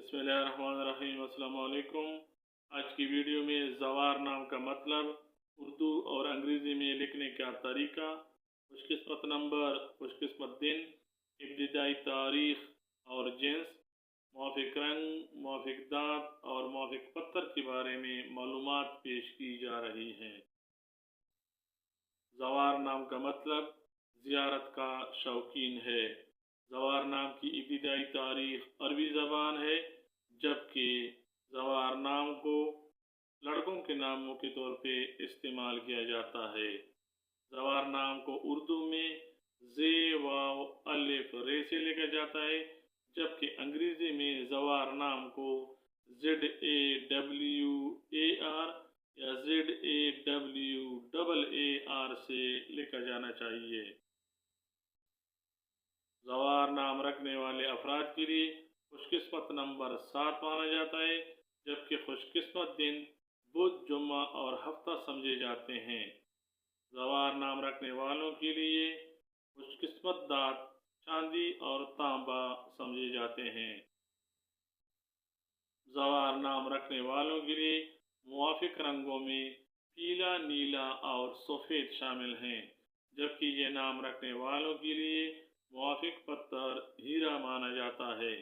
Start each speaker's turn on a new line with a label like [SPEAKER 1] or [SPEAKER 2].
[SPEAKER 1] बिस्मिल्लाहिर्रहमानिर्रहीम। अस्सलाम वालेकुम। आज की वीडियो में ज़वार नाम का मतलब, उर्दू और अंग्रेज़ी में लिखने का तरीका, खुशकिस्मत नंबर, खुशकिस्मत दिन, इब्तिदाई तारीख़ और जिन्स, मुआफ़िक रंग, मुआफ़िक दाँत और मुआफ़िक पत्थर के बारे में मालूमात पेश की जा रही हैं। ज़वार नाम का मतलब ज़ियारत का शौकीन है। ज़वार नाम की इब्तिदाई तारीख़ अरबी ज़बान है, जबकि ज़वार नाम को लड़कों के नामों के तौर पे इस्तेमाल किया जाता है। ज़वार नाम को उर्दू में ज़े वाव अलिफ रे से लिखा जाता है, जबकि अंग्रेज़ी में ज़वार नाम को ZAWAR या ZAWAAR से लिखा जाना चाहिए। ज़वार नाम रखने वाले अफराद के लिए खुशकिस्मत नंबर 7 माना जाता है, जबकि खुशकिस्मत दिन बुध, जुम्मा और हफ्ता समझे जाते हैं। ज़वार नाम रखने वालों के लिए खुशकिस्मत दाँत चांदी और तांबा समझे जाते हैं। ज़वार नाम रखने वालों के लिए मुआफ़िक रंगों में पीला, नीला और सफ़ेद शामिल हैं, जबकि ये नाम रखने वालों के लिए मुआफ़िक पत्थर हीरा माना जाता है।